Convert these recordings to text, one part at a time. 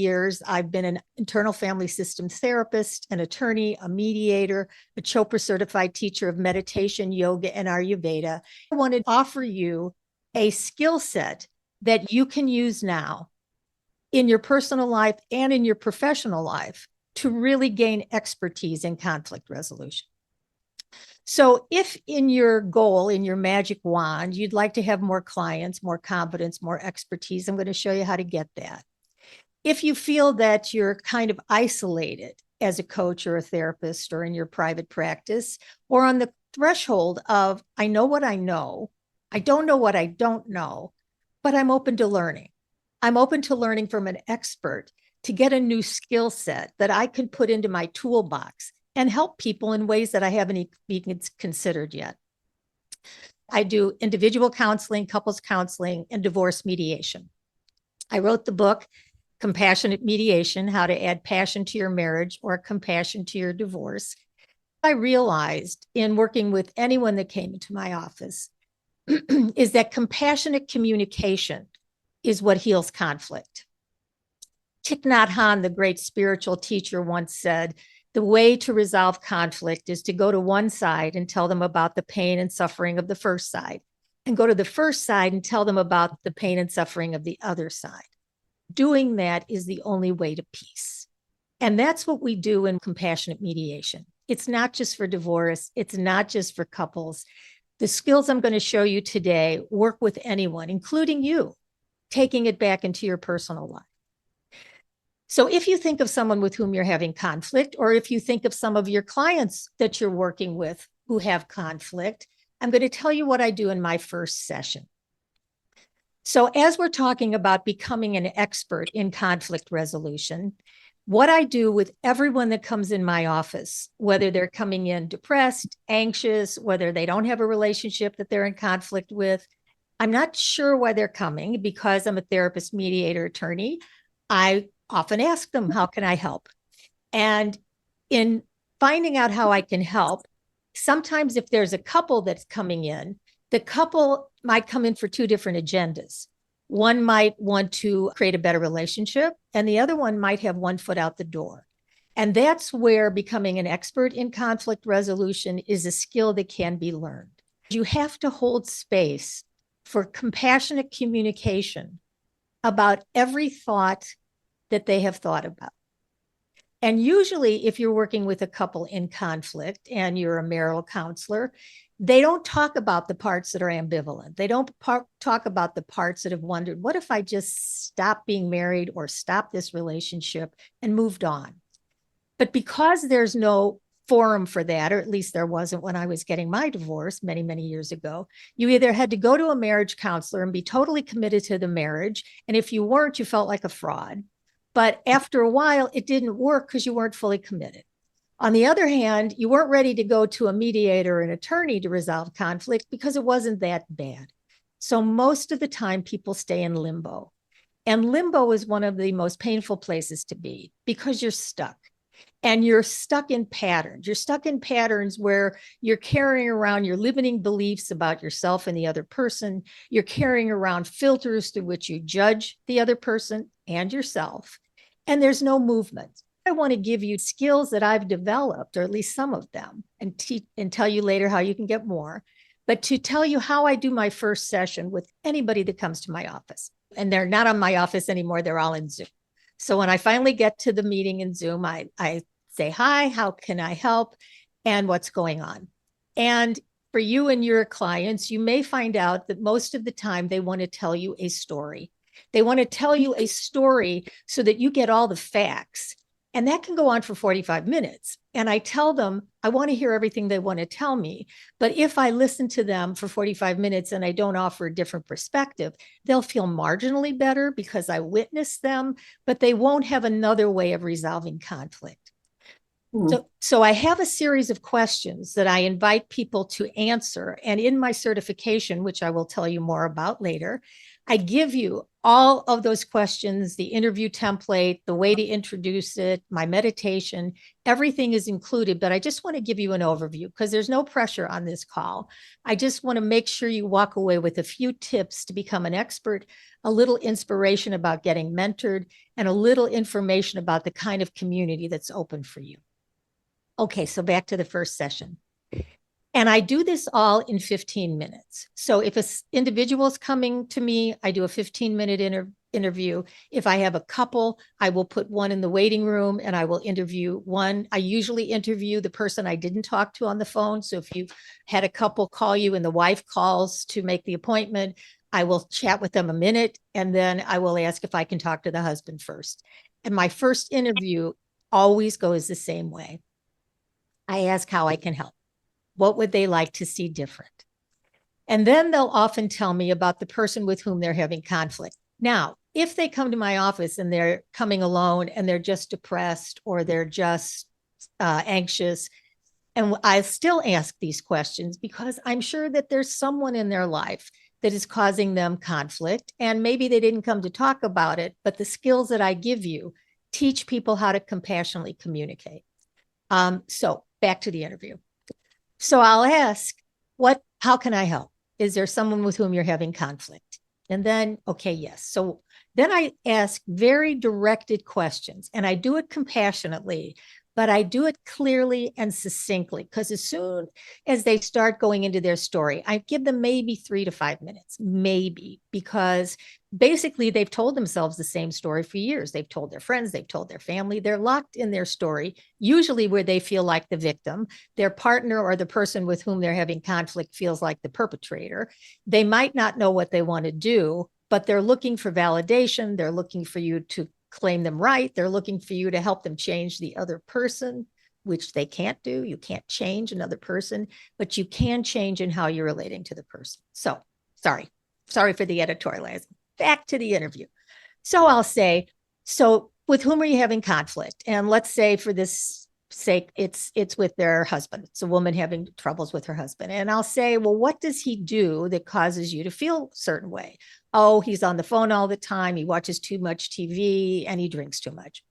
years, I've been an internal family systems therapist, an attorney, a mediator, a Chopra Certified Teacher of Meditation, Yoga, and Ayurveda. I want to offer you a skill set that you can use now in your personal life and in your professional life to really gain expertise in conflict resolution. So if in your goal, in your magic wand, you'd like to have more clients, more confidence, more expertise, I'm going to show you how to get that. If you feel that you're kind of isolated as a coach or a therapist or in your private practice, or on the threshold of, I know what I know, I don't know what I don't know, but I'm open to learning. I'm open to learning from an expert to get a new skill set that I can put into my toolbox and help people in ways that I haven't even considered yet. I do individual counseling, couples counseling, and divorce mediation. I wrote the book, Compassionate Mediation, How to Add Passion to Your Marriage or Compassion to Your Divorce. I realized in working with anyone that came into my office is that compassionate communication is what heals conflict. Thich Nhat Hanh, the great spiritual teacher, once said, the way to resolve conflict is to go to one side and tell them about the pain and suffering of the first side, and go to the first side and tell them about the pain and suffering of the other side. Doing that is the only way to peace. And that's what we do in compassionate mediation. It's not just for divorce. It's not just for couples. The skills I'm going to show you today work with anyone, including you, taking it back into your personal life. So if you think of someone with whom you're having conflict, or if you think of some of your clients that you're working with who have conflict, I'm going to tell you what I do in my first session. So as we're talking about becoming an expert in conflict resolution, what I do with everyone that comes in my office, whether they're coming in depressed, anxious, whether they don't have a relationship that they're in conflict with, I'm not sure why they're coming because I'm a therapist, mediator, attorney. I often ask them, how can I help? And in finding out how I can help, sometimes if there's a couple that's coming in, the couple might come in for two different agendas. One might want to create a better relationship, and the other one might have one foot out the door. And that's where becoming an expert in conflict resolution is a skill that can be learned. You have to hold space for compassionate communication about every thought that they have thought about. And usually if you're working with a couple in conflict and you're a marital counselor, they don't talk about the parts that are ambivalent. They don't talk about the parts that have wondered, what if I just stopped being married or stopped this relationship and moved on? But because there's no forum for that, or at least there wasn't when I was getting my divorce many, many years ago, you either had to go to a marriage counselor and be totally committed to the marriage. And if you weren't, you felt like a fraud. But after a while, it didn't work because you weren't fully committed. On the other hand, you weren't ready to go to a mediator or an attorney to resolve conflict because it wasn't that bad. So most of the time, people stay in limbo. And limbo is one of the most painful places to be because you're stuck. And you're stuck in patterns. You're stuck in patterns where you're carrying around your limiting beliefs about yourself and the other person. You're carrying around filters through which you judge the other person and yourself. And there's no movement. I want to give you skills that I've developed, or at least some of them, and tell you later how you can get more. But to tell you how I do my first session with anybody that comes to my office. And they're not on my office anymore. They're all in Zoom. So when I finally get to the meeting in Zoom, I say, hi, how can I help? And what's going on? And for you and your clients, you may find out that most of the time they want to tell you a story. They want to tell you a story so that you get all the facts. And that can go on for 45 minutes. And I tell them, I want to hear everything they want to tell me. But if I listen to them for 45 minutes and I don't offer a different perspective, they'll feel marginally better because I witnessed them, but they won't have another way of resolving conflict. So I have a series of questions that I invite people to answer. And in my certification, which I will tell you more about later, I give you all of those questions, the interview template, the way to introduce it, my meditation, everything is included, but I just want to give you an overview because there's no pressure on this call. I just want to make sure you walk away with a few tips to become an expert, a little inspiration about getting mentored, and a little information about the kind of community that's open for you. Okay, so back to the first session. And I do this all in 15 minutes. So if an individual is coming to me, I do a 15-minute interview. If I have a couple, I will put one in the waiting room and I will interview one. I usually interview the person I didn't talk to on the phone. So if you had a couple call you and the wife calls to make the appointment, I will chat with them a minute and then I will ask if I can talk to the husband first. And my first interview always goes the same way. I ask how I can help. What would they like to see different? And then they'll often tell me about the person with whom they're having conflict. Now, if they come to my office and they're coming alone and they're just depressed or they're just anxious, and I still ask these questions because I'm sure that there's someone in their life that is causing them conflict. And maybe they didn't come to talk about it, but the skills that I give you teach people how to compassionately communicate. So back to the interview. So I'll ask, how can I help? Is there someone with whom you're having conflict? And then, okay, yes. So then I ask very directed questions and I do it compassionately, but I do it clearly and succinctly because as soon as they start going into their story, I give them maybe 3 to 5 minutes, maybe, because basically they've told themselves the same story for years. They've told their friends, they've told their family, they're locked in their story, usually where they feel like the victim. Their partner or the person with whom they're having conflict feels like the perpetrator. They might not know what they want to do, but they're looking for validation. They're looking for you to claim them right. They're looking for you to help them change the other person, which they can't do. You can't change another person, but you can change in how you're relating to the person. So sorry for the editorializing. Back to the interview. So I'll say, so with whom are you having conflict? And let's say for this sake, it's with their husband. It's a woman having troubles with her husband. And I'll say, well, what does he do that causes you to feel a certain way? Oh, he's on the phone all the time. He watches too much TV and he drinks too much.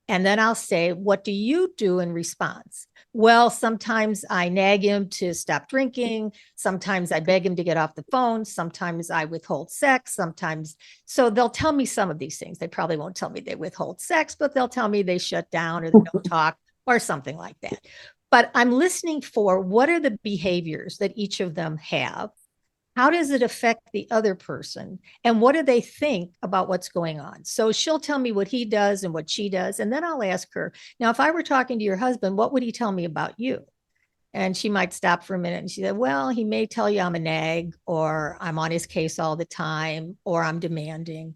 And then I'll say, what do you do in response? Well, sometimes I nag him to stop drinking. Sometimes I beg him to get off the phone. Sometimes I withhold sex. So they'll tell me some of these things. They probably won't tell me they withhold sex, but they'll tell me they shut down or they don't talk or something like that. But I'm listening for what are the behaviors that each of them have? How does it affect the other person? And what do they think about what's going on? So she'll tell me what he does and what she does. And then I'll ask her, now, if I were talking to your husband, what would he tell me about you? And she might stop for a minute and she said, well, he may tell you I'm a nag or I'm on his case all the time or I'm demanding.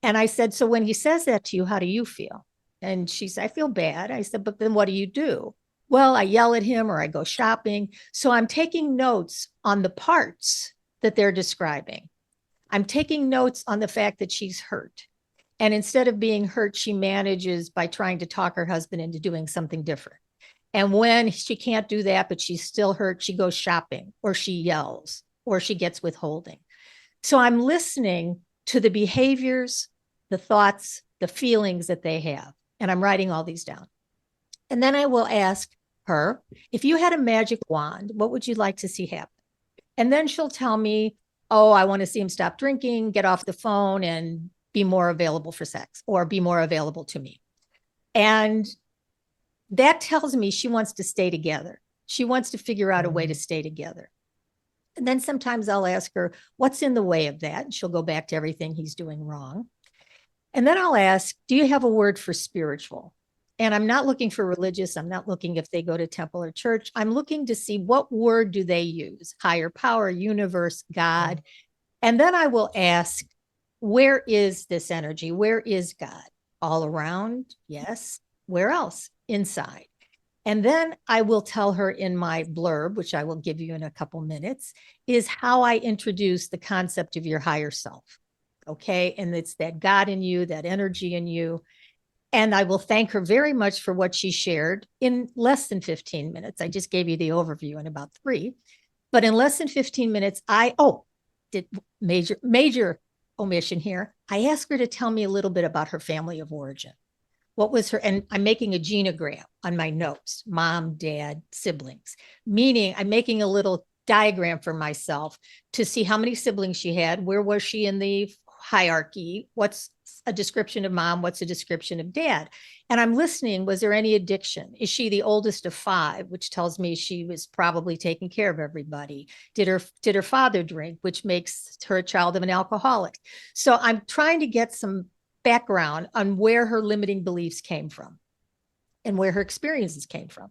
And I said, so when he says that to you, how do you feel? And she said, I feel bad. I said, but then what do you do? Well, I yell at him or I go shopping. So I'm taking notes on the parts that they're describing. I'm taking notes on the fact that she's hurt. And instead of being hurt, she manages by trying to talk her husband into doing something different. And when she can't do that, but she's still hurt, she goes shopping or she yells or she gets withholding. So I'm listening to the behaviors, the thoughts, the feelings that they have. And I'm writing all these down. And then I will ask her, if you had a magic wand, what would you like to see happen? And then she'll tell me, oh, I want to see him stop drinking, get off the phone and be more available for sex or be more available to me. And that tells me she wants to stay together. She wants to figure out a way to stay together. And then sometimes I'll ask her, what's in the way of that? And she'll go back to everything he's doing wrong. And then I'll ask, do you have a word for spiritual? And I'm not looking for religious. I'm not looking if they go to temple or church. I'm looking to see what word do they use? Higher power, universe, God. And then I will ask, where is this energy? Where is God? All around? Yes. Where else? Inside. And then I will tell her in my blurb, which I will give you in a couple minutes, is how I introduce the concept of your higher self. Okay. And it's that God in you, that energy in you. And I will thank her very much for what she shared in less than 15 minutes. I just gave you the overview in about 3, but in less than 15 minutes, did major omission here. I asked her to tell me a little bit about her family of origin. What was her, and I'm making a genogram on my notes, mom, dad, siblings, meaning I'm making a little diagram for myself to see how many siblings she had, where was she in the hierarchy, what's a description of mom, what's a description of dad. And I'm listening, was there any addiction? Is she the oldest of 5, which tells me she was probably taking care of everybody? Did her father drink, which makes her a child of an alcoholic? So I'm trying to get some background on where her limiting beliefs came from and where her experiences came from.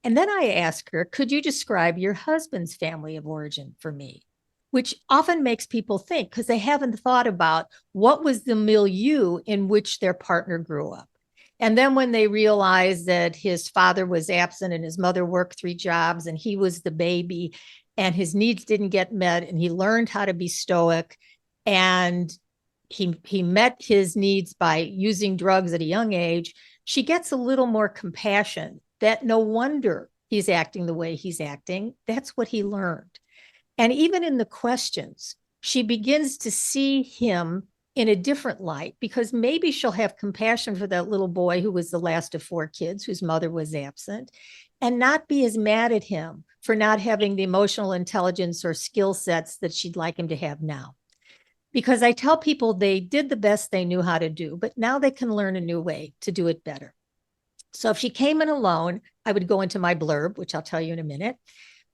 And then I ask her, could you describe your husband's family of origin for me? Which often makes people think, because they haven't thought about what was the milieu in which their partner grew up. And then when they realize that his father was absent and his mother worked 3 jobs and he was the baby and his needs didn't get met and he learned how to be stoic and he met his needs by using drugs at a young age, she gets a little more compassion that no wonder he's acting the way he's acting. That's what he learned. And even in the questions, she begins to see him in a different light, because maybe she'll have compassion for that little boy who was the last of 4 kids, whose mother was absent, and not be as mad at him for not having the emotional intelligence or skill sets that she'd like him to have now. Because I tell people they did the best they knew how to do, but now they can learn a new way to do it better. So if she came in alone, I would go into my blurb, which I'll tell you in a minute.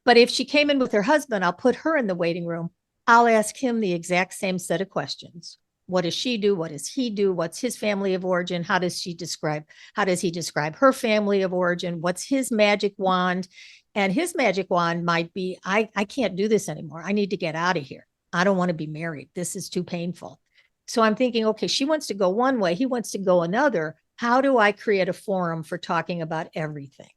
But if she came in with her husband, I'll put her in the waiting room. I'll ask him the exact same set of questions. What does she do? What does he do? What's his family of origin? How does he describe her family of origin? What's his magic wand? And his magic wand might be, I can't do this anymore. I need to get out of here. I don't want to be married. This is too painful. So I'm thinking, okay, she wants to go one way. He wants to go another. How do I create a forum for talking about everything?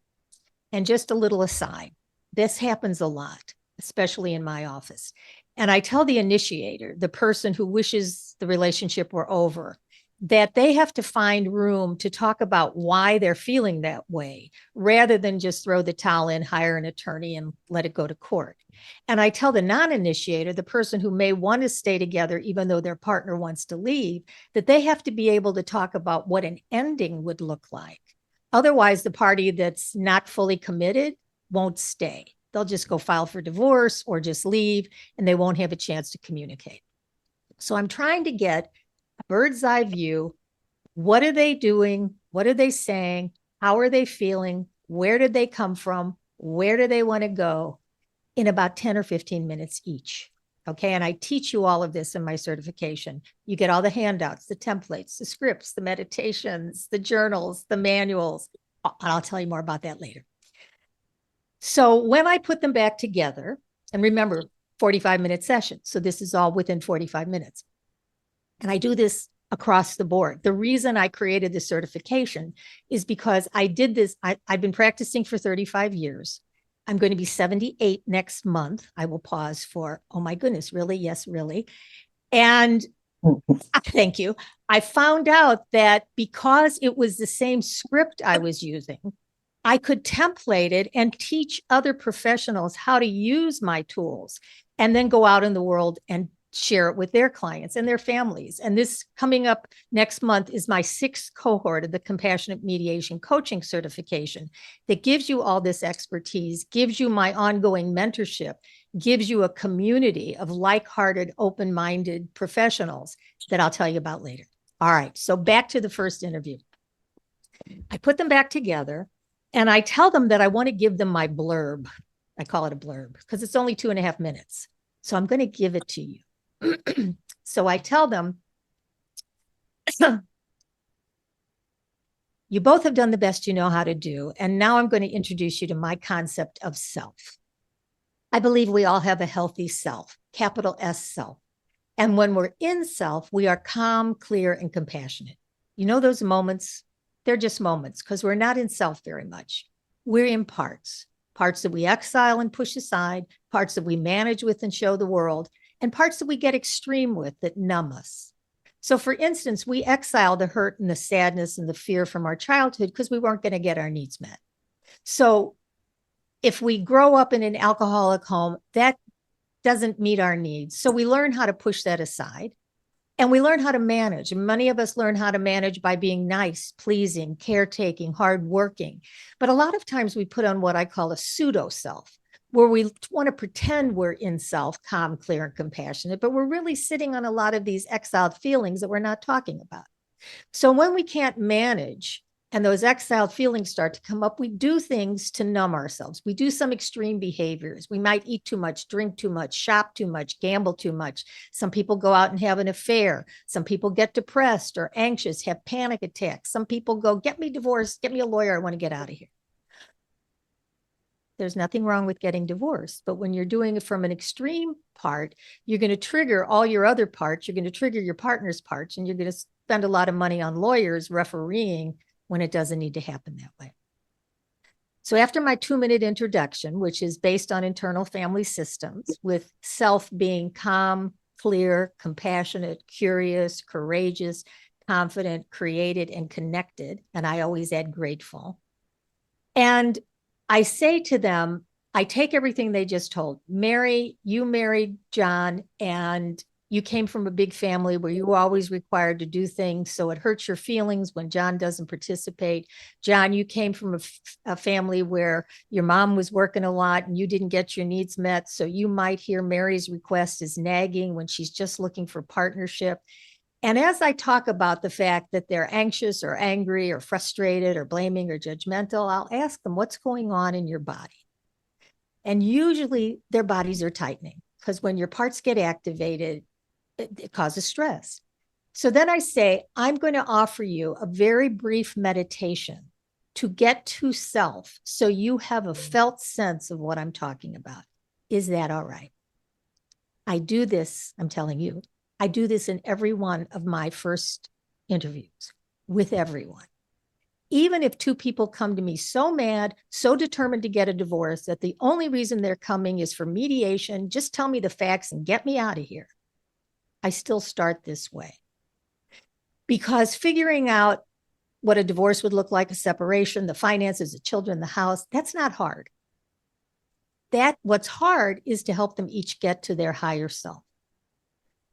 And just a little aside, this happens a lot, especially in my office. And I tell the initiator, the person who wishes the relationship were over, that they have to find room to talk about why they're feeling that way, rather than just throw the towel in, hire an attorney, and let it go to court. And I tell the non-initiator, the person who may want to stay together even though their partner wants to leave, that they have to be able to talk about what an ending would look like. Otherwise, the party that's not fully committed won't stay. They'll just go file for divorce or just leave, and they won't have a chance to communicate. So I'm trying to get a bird's eye view. What are they doing? What are they saying? How are they feeling? Where did they come from? Where do they want to go? In about 10 or 15 minutes each. Okay. And I teach you all of this in my certification. You get all the handouts, the templates, the scripts, the meditations, the journals, the manuals. I'll tell you more about that later. So when I put them back together, and remember, 45-minute session. So this is all within 45 minutes. And I do this across the board. The reason I created the certification is because I did this. I've been practicing for 35 years. I'm going to be 78 next month. I will pause for, oh my goodness, really? Yes, really. And thank you. I found out that because it was the same script I was using, I could template it and teach other professionals how to use my tools and then go out in the world and share it with their clients and their families. And this coming up next month is my 6th cohort of the Compassionate Mediation Coaching Certification that gives you all this expertise, gives you my ongoing mentorship, gives you a community of like-hearted, open-minded professionals that I'll tell you about later. All right, so back to the first interview. I put them back together and I tell them that I want to give them my blurb. I call it a blurb because it's only 2.5 minutes. So I'm going to give it to you. So I tell them, you both have done the best you know how to do. And now I'm going to introduce you to my concept of self. I believe we all have a healthy self, capital S self. And when we're in self, we are calm, clear, and compassionate. You know those moments? They're just moments because we're not in self very much. We're in parts that we exile and push aside, parts that we manage with and show the world, and parts that we get extreme with that numb us. So for instance, we exile the hurt and the sadness and the fear from our childhood because we weren't going to get our needs met. So if we grow up in an alcoholic home, that doesn't meet our needs. So we learn how to push that aside. And we learn how to manage. And many of us learn how to manage by being nice, pleasing, caretaking, hardworking. But a lot of times we put on what I call a pseudo self, where we want to pretend we're in self, calm, clear, and compassionate, but we're really sitting on a lot of these exiled feelings that we're not talking about. So when we can't manage and those exiled feelings start to come up, we do things to numb ourselves. We do some extreme behaviors. We might eat too much, drink too much, shop too much, gamble too much. Some people go out and have an affair. Some people get depressed or anxious, have panic attacks. Some people go, get me divorced, get me a lawyer, I want to get out of here. There's nothing wrong with getting divorced, but when you're doing it from an extreme part, you're going to trigger all your other parts. You're going to trigger your partner's parts, and you're going to spend a lot of money on lawyers refereeing when it doesn't need to happen that way. So after my 2-minute introduction, which is based on internal family systems, with self being calm, clear, compassionate, curious, courageous, confident, created, and connected, and I always add grateful. And I say to them, I take everything they just told. Mary, you married John, and you came from a big family where you were always required to do things, so it hurts your feelings when John doesn't participate. John, you came from a family where your mom was working a lot and you didn't get your needs met, so you might hear Mary's request as nagging when she's just looking for partnership. And as I talk about the fact that they're anxious or angry or frustrated or blaming or judgmental, I'll ask them, what's going on in your body? And usually their bodies are tightening, because when your parts get activated, it causes stress. So then I say, I'm going to offer you a very brief meditation to get to self, so you have a felt sense of what I'm talking about. Is that all right? I do this, I'm telling you, I do this in every one of my first interviews with everyone. Even if 2 people come to me so mad, so determined to get a divorce that the only reason they're coming is for mediation, just tell me the facts and get me out of here, I still start this way. Because figuring out what a divorce would look like, a separation, the finances, the children, the house, that's not hard. What's hard is to help them each get to their higher self.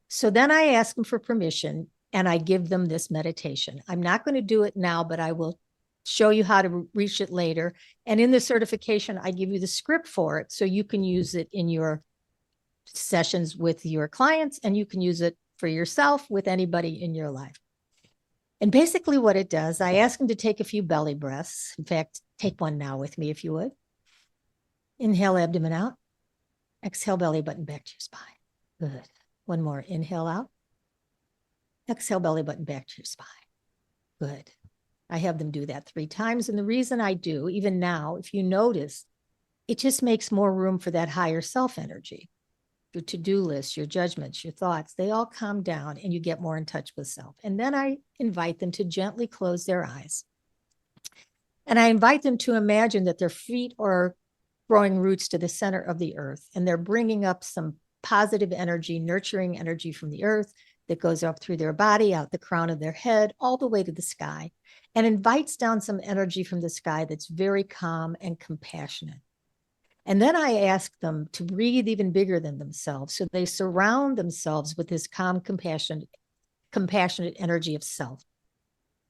So then I ask them for permission and I give them this meditation. I'm not going to do it now, but I will show you how to reach it later. And in the certification, I give you the script for it so you can use it in your sessions with your clients, and you can use it for yourself with anybody in your life. And basically what it does, I ask them to take a few belly breaths. In fact, take one now with me if you would. Inhale, abdomen out. Exhale, belly button back to your spine. Good. One more. Inhale out. Exhale, belly button back to your spine. Good. I have them do that 3 times. And the reason I do, even now, if you notice, it just makes more room for that higher self energy. Your to-do list, your judgments, your thoughts, they all calm down and you get more in touch with self. And then I invite them to gently close their eyes. And I invite them to imagine that their feet are growing roots to the center of the earth, and they're bringing up some positive energy, nurturing energy from the earth that goes up through their body, out the crown of their head, all the way to the sky, and invites down some energy from the sky that's very calm and compassionate. And then I ask them to breathe even bigger than themselves, so they surround themselves with this calm, compassionate energy of self.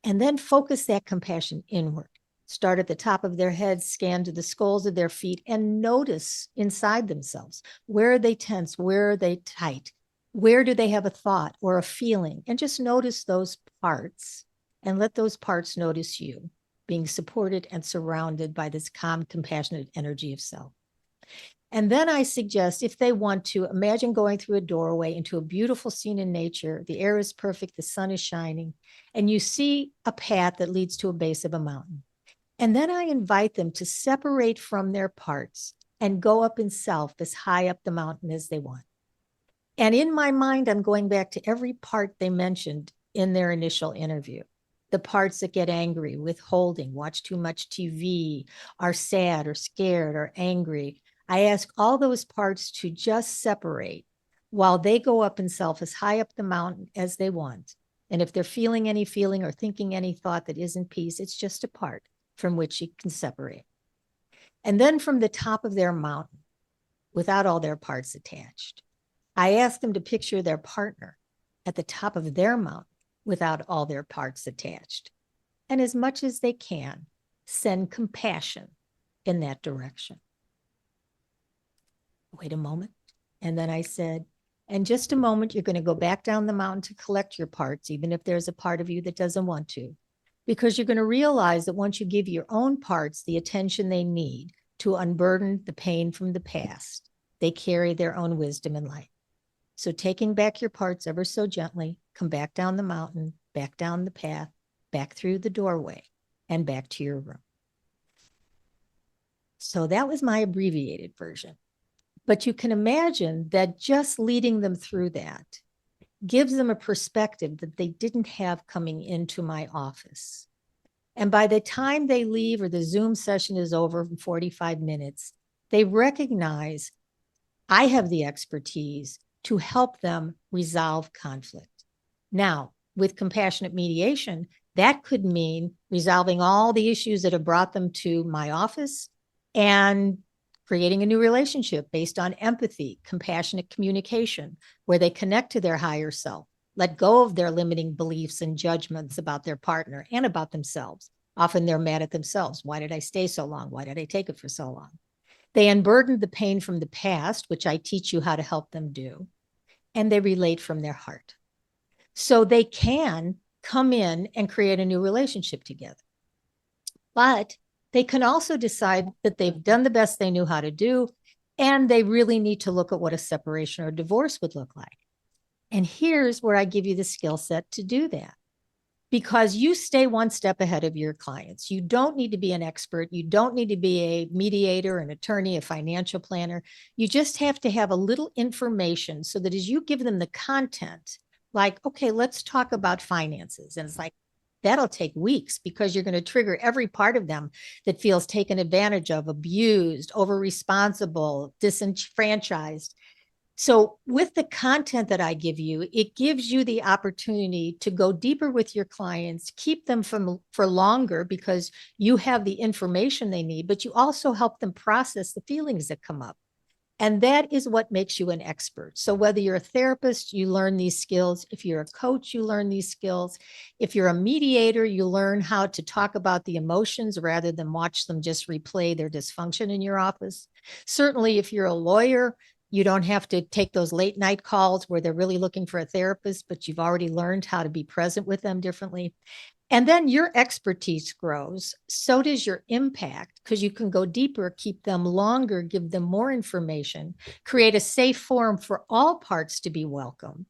And then focus that compassion inward. Start at the top of their head, scan to the soles of their feet, and notice inside themselves. Where are they tense? Where are they tight? Where do they have a thought or a feeling? And just notice those parts and let those parts notice you, being supported and surrounded by this calm, compassionate energy of self. And then I suggest, if they want to, imagine going through a doorway into a beautiful scene in nature. The air is perfect, the sun is shining, and you see a path that leads to a base of a mountain. And then I invite them to separate from their parts and go up in self as high up the mountain as they want. And in my mind, I'm going back to every part they mentioned in their initial interview. The parts that get angry, withholding, watch too much TV, are sad or scared or angry. I ask all those parts to just separate while they go up in self as high up the mountain as they want. And if they're feeling any feeling or thinking any thought that isn't peace, it's just a part from which you can separate. And then from the top of their mountain, without all their parts attached, I ask them to picture their partner at the top of their mountain without all their parts attached. And as much as they can, send compassion in that direction. Wait a moment. And then I said, in just a moment, you're going to go back down the mountain to collect your parts, even if there's a part of you that doesn't want to, because you're going to realize that once you give your own parts the attention they need to unburden the pain from the past, they carry their own wisdom and light. So taking back your parts ever so gently, come back down the mountain, back down the path, back through the doorway, and back to your room. So that was my abbreviated version. But you can imagine that just leading them through that gives them a perspective that they didn't have coming into my office. And by the time they leave or the Zoom session is over in 45 minutes, they recognize I have the expertise to help them resolve conflict. Now, with compassionate mediation, that could mean resolving all the issues that have brought them to my office and creating a new relationship based on empathy, compassionate communication, where they connect to their higher self, let go of their limiting beliefs and judgments about their partner and about themselves. Often they're mad at themselves. Why did I stay so long? Why did I take it for so long? They unburden the pain from the past, which I teach you how to help them do, and they relate from their heart. So they can come in and create a new relationship together. But they can also decide that they've done the best they knew how to do, and they really need to look at what a separation or divorce would look like. And here's where I give you the skill set to do that. Because you stay one step ahead of your clients. You don't need to be an expert. You don't need to be a mediator, an attorney, a financial planner. You just have to have a little information so that as you give them the content, like, okay, let's talk about finances. And it's like, that'll take weeks because you're going to trigger every part of them that feels taken advantage of, abused, over-responsible, disenfranchised. So with the content that I give you, it gives you the opportunity to go deeper with your clients, keep them for longer because you have the information they need, but you also help them process the feelings that come up. And that is what makes you an expert. So whether you're a therapist, you learn these skills. If you're a coach, you learn these skills. If you're a mediator, you learn how to talk about the emotions rather than watch them just replay their dysfunction in your office. Certainly, if you're a lawyer, you don't have to take those late night calls where they're really looking for a therapist, but you've already learned how to be present with them differently. And then your expertise grows. So does your impact because you can go deeper, keep them longer, give them more information, create a safe forum for all parts to be welcome.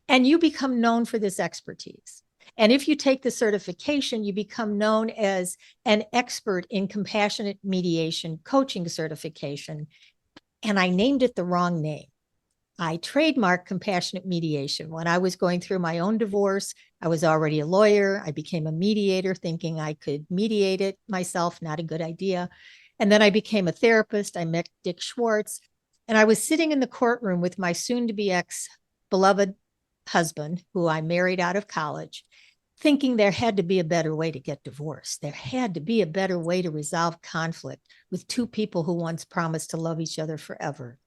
And you become known for this expertise. And if you take the certification, you become known as an expert in compassionate mediation coaching certification. And I named it the wrong name. I trademarked compassionate mediation. When I was going through my own divorce, I was already a lawyer. I became a mediator thinking I could mediate it myself, not a good idea. And then I became a therapist. I met Dick Schwartz. And I was sitting in the courtroom with my soon-to-be ex-beloved husband, who I married out of college, thinking there had to be a better way to get divorced. There had to be a better way to resolve conflict with two people who once promised to love each other forever.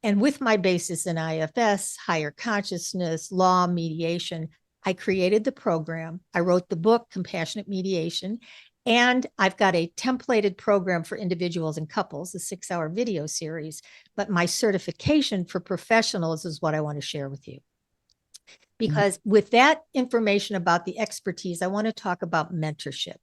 And with my basis in IFS, higher consciousness, law, mediation, I created the program. I wrote the book, Compassionate Mediation, and I've got a templated program for individuals and couples, a 6-hour video series. But my certification for professionals is what I want to share with you. Because with that information about the expertise, I want to talk about mentorship.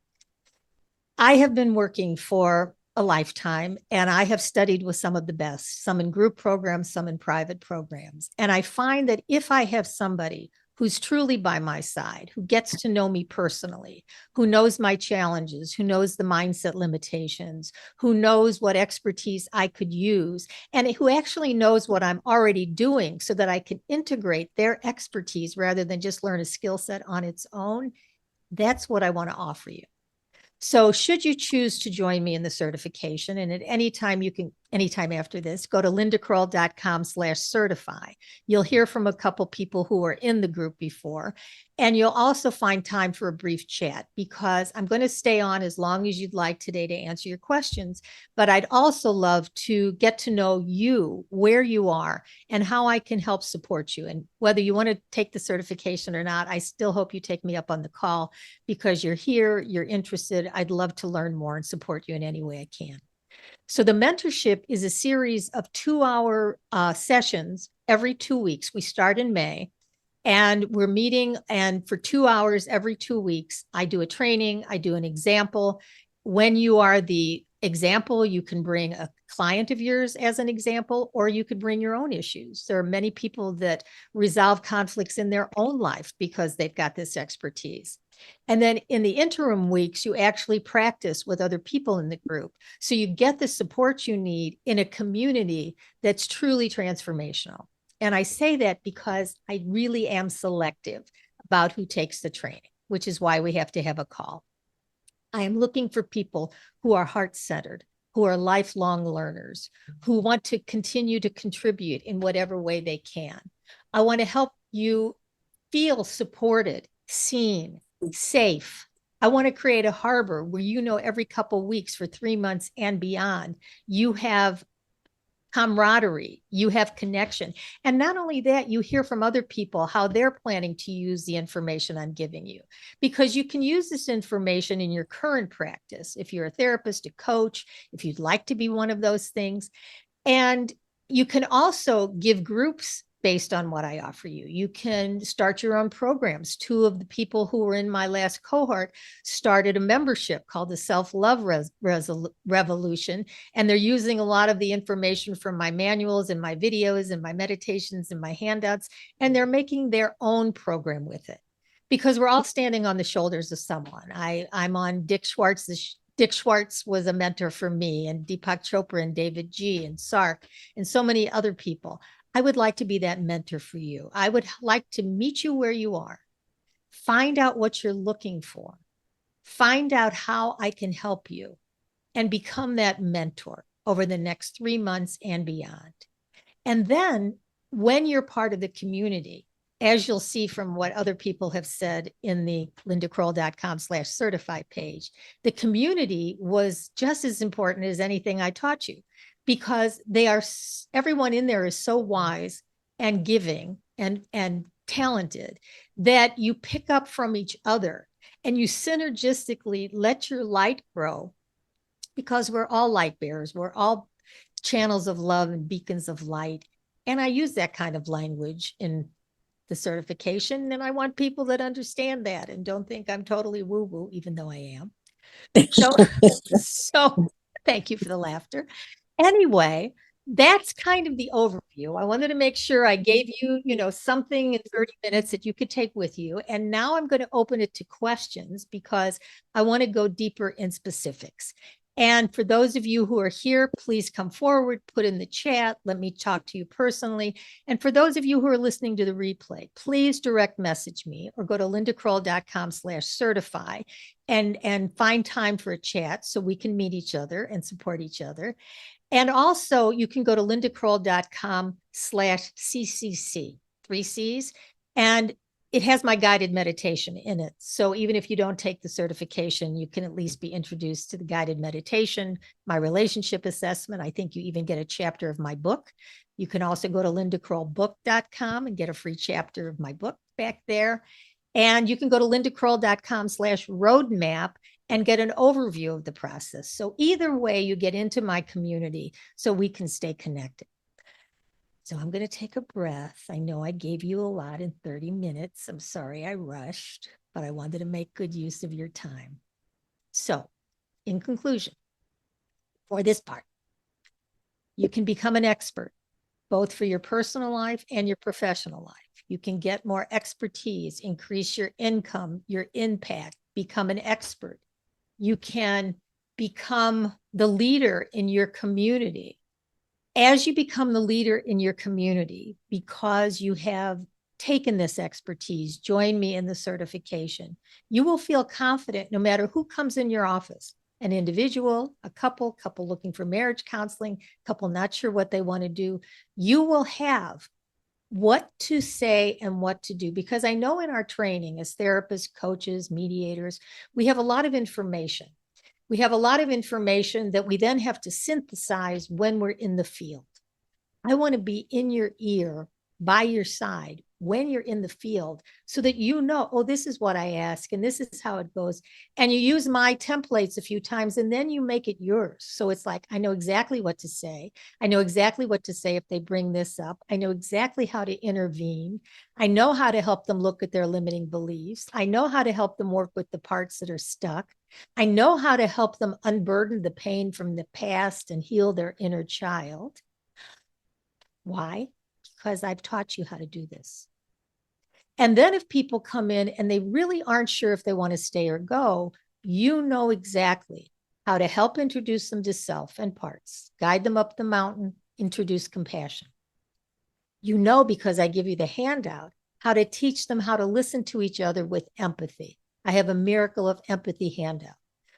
I have been working for a lifetime, and I have studied with some of the best, some in group programs, some in private programs. And I find that if I have somebody who's truly by my side, who gets to know me personally, who knows my challenges, who knows the mindset limitations, who knows what expertise I could use, and who actually knows what I'm already doing so that I can integrate their expertise rather than just learn a skill set on its own, that's what I want to offer you. So should you choose to join me in the certification, and at any time you can anytime after this, go to lindacroll.com/certify. You'll hear from a couple people who were in the group before, and you'll also find time for a brief chat, because I'm going to stay on as long as you'd like today to answer your questions. But I'd also love to get to know you, where you are, and how I can help support you. And whether you want to take the certification or not, I still hope you take me up on the call, because you're here, you're interested. I'd love to learn more and support you in any way I can. So the mentorship is a series of 2-hour sessions every 2 weeks. We start in May, and we're meeting, and for 2 hours every 2 weeks, I do a training, I do an example. When you are the example, you can bring a client of yours as an example, or you could bring your own issues. There are many people that resolve conflicts in their own life because they've got this expertise. And then in the interim weeks, you actually practice with other people in the group. So you get the support you need in a community that's truly transformational. And I say that because I really am selective about who takes the training, which is why we have to have a call. I am looking for people who are heart-centered, who are lifelong learners, who want to continue to contribute in whatever way they can. I want to help you feel supported, seen, safe. I want to create a harbor where, you know, every couple of weeks for 3 months and beyond, you have camaraderie, you have connection. And not only that, you hear from other people how they're planning to use the information I'm giving you, because you can use this information in your current practice. If you're a therapist, a coach, if you'd like to be one of those things. And you can also give groups based on what I offer you. You can start your own programs. 2 of the people who were in my last cohort started a membership called the Self-Love Revolution. And they're using a lot of the information from my manuals and my videos and my meditations and my handouts, and they're making their own program with it, because we're all standing on the shoulders of someone. I'm on Dick Schwartz's. Dick Schwartz was a mentor for me, and Deepak Chopra and David G. and Sark and so many other people. I would like to be that mentor for you. I would like to meet you where you are, find out what you're looking for, find out how I can help you, and become that mentor over the next 3 months and beyond. And then when you're part of the community, as you'll see from what other people have said in the lindacroll.com/certify page, the community was just as important as anything I taught you, because everyone in there is so wise and giving and talented that you pick up from each other and you synergistically let your light grow, because we're all light bearers. We're all channels of love and beacons of light. And I use that kind of language in the certification. And I want people that understand that and don't think I'm totally woo-woo, even though I am. So thank you for the laughter. Anyway, that's kind of the overview. I wanted to make sure I gave you, something in 30 minutes that you could take with you. And now I'm going to open it to questions, because I want to go deeper in specifics. And for those of you who are here, please come forward, put in the chat, let me talk to you personally. And for those of you who are listening to the replay, please direct message me or go to lindacroll.com/certify and find time for a chat so we can meet each other and support each other. And also you can go to lindacroll.com/CCC, 3 C's, and it has my guided meditation in it. So even if you don't take the certification, you can at least be introduced to the guided meditation, my relationship assessment. I think you even get a chapter of my book. You can also go to lindacrollbook.com and get a free chapter of my book back there. And you can go to lindacroll.com/roadmap and get an overview of the process. So either way, you get into my community so we can stay connected. So I'm going to take a breath. I know I gave you a lot in 30 minutes. I'm sorry I rushed, but I wanted to make good use of your time. So in conclusion, for this part, you can become an expert, both for your personal life and your professional life. You can get more expertise, increase your income, your impact, become an expert. You can become the leader in your community. As you become the leader in your community, because you have taken this expertise, join me in the certification, you will feel confident no matter who comes in your office. an individual, a couple looking for marriage counseling, couple not sure what they want to do, you will have what to say and what to do. Because I know in our training as therapists, coaches, mediators, we have a lot of information. We have a lot of information that we then have to synthesize when we're in the field. I want to be in your ear, by your side, when you're in the field, so that you know, oh, this is what I ask, and this is how it goes. And you use my templates a few times, and then you make it yours. So it's like, I know exactly what to say. I know exactly what to say if they bring this up. I know exactly how to intervene. I know how to help them look at their limiting beliefs. I know how to help them work with the parts that are stuck. I know how to help them unburden the pain from the past and heal their inner child. Why? Because I've taught you how to do this. And then if people come in and they really aren't sure if they want to stay or go, you know exactly how to help introduce them to self and parts, guide them up the mountain, introduce compassion. You know, because I give you the handout, how to teach them how to listen to each other with empathy. I have a miracle of empathy handout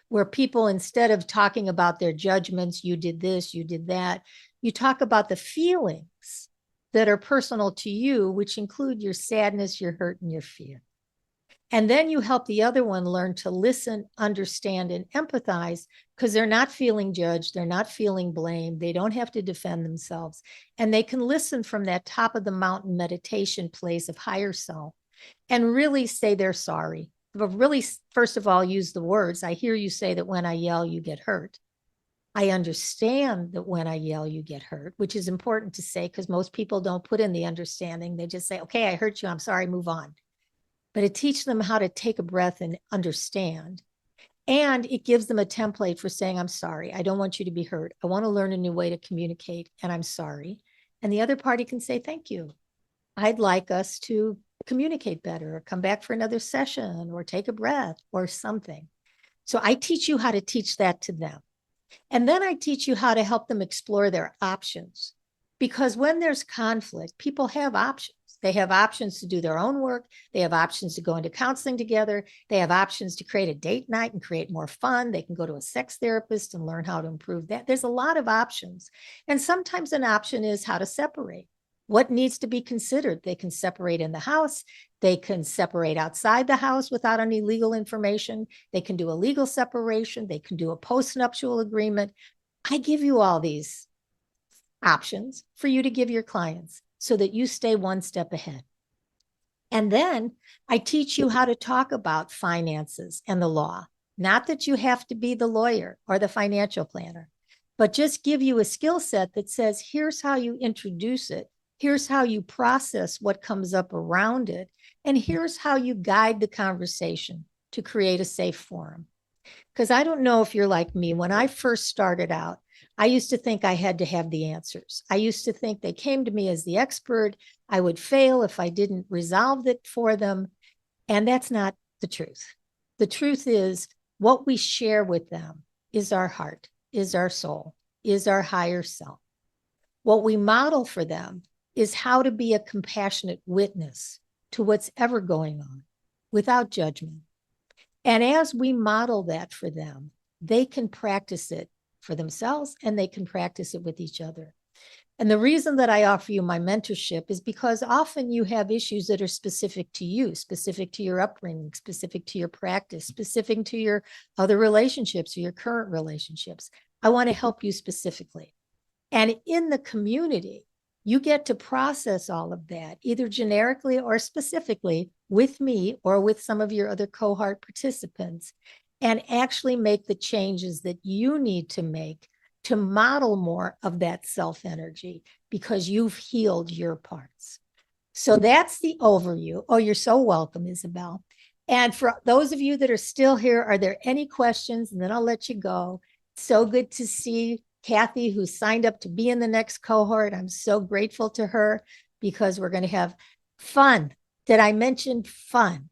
where people, instead of talking about their judgments, you did this, you did that, you talk about the feelings that are personal to you, which include your sadness, your hurt, and your fear. And then you help the other one learn to listen, understand, and empathize, because they're not feeling judged, they're not feeling blamed, they don't have to defend themselves, and they can listen from that top of the mountain meditation place of higher self and really say they're sorry. But really, first of all, use the words. I hear you say that when I yell, you get hurt. I understand that when I yell, you get hurt, which is important to say because most people don't put in the understanding. They just say, okay, I hurt you. I'm sorry, move on. But it teaches them how to take a breath and understand. And it gives them a template for saying, I'm sorry. I don't want you to be hurt. I want to learn a new way to communicate, and I'm sorry. And the other party can say, thank you. I'd like us to communicate better or come back for another session or take a breath or something. So I teach you how to teach that to them. And then I teach you how to help them explore their options. Because when there's conflict, people have options. They have options to do their own work. They have options to go into counseling together. They have options to create a date night and create more fun. They can go to a sex therapist and learn how to improve that. There's a lot of options. And sometimes an option is how to separate. What needs to be considered? They can separate in the house. They can separate outside the house without any legal information. They can do a legal separation. They can do a post-nuptial agreement. I give you all these options for you to give your clients so that you stay one step ahead. And then I teach you how to talk about finances and the law. Not that you have to be the lawyer or the financial planner, but just give you a skill set that says, here's how you introduce it. Here's how you process what comes up around it. And here's how you guide the conversation to create a safe forum. Because I don't know if you're like me. When I first started out, I used to think I had to have the answers. I used to think they came to me as the expert. I would fail if I didn't resolve it for them. And that's not the truth. The truth is what we share with them is our heart, is our soul, is our higher self. What we model for them is how to be a compassionate witness to what's ever going on without judgment. And as we model that for them, they can practice it for themselves and they can practice it with each other. And the reason that I offer you my mentorship is because often you have issues that are specific to you, specific to your upbringing, specific to your practice, specific to your other relationships or your current relationships. I want to help you specifically. And in the community, you get to process all of that, either generically or specifically with me or with some of your other cohort participants, and actually make the changes that you need to make to model more of that self-energy because you've healed your parts. So that's the overview. Oh, you're so welcome, Isabel. And for those of you that are still here, are there any questions? And then I'll let you go. So good to see Kathy, who signed up to be in the next cohort. I'm so grateful to her because we're going to have fun. Did I mention fun?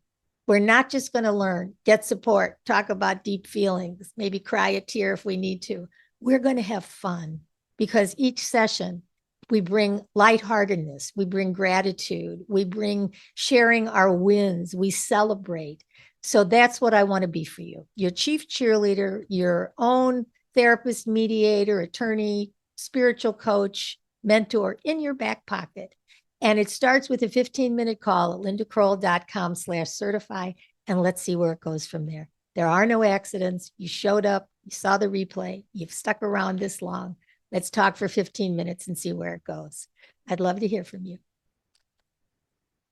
We're not just going to learn, get support, talk about deep feelings, maybe cry a tear if we need to. We're going to have fun because each session we bring lightheartedness, we bring gratitude, we bring sharing our wins, we celebrate So that's what I want to be for you. Your chief cheerleader, your own therapist, mediator, attorney, spiritual coach, mentor in your back pocket. And it starts with a 15-minute call at lindakroll.com/certify. And let's see where it goes from there. There are no accidents. You showed up, you saw the replay, you've stuck around this long. Let's talk for 15 minutes and see where it goes. I'd love to hear from you.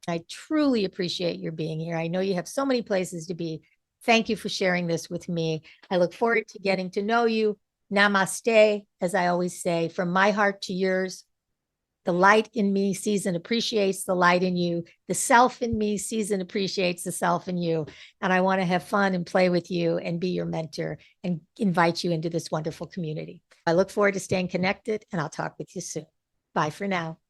I truly appreciate your being here. I know you have so many places to be. Thank you for sharing this with me. I look forward to getting to know you. Namaste, as I always say, from my heart to yours. The light in me sees and appreciates the light in you. The self in me sees and appreciates the self in you. And I want to have fun and play with you and be your mentor and invite you into this wonderful community. I look forward to staying connected, and I'll talk with you soon. Bye for now.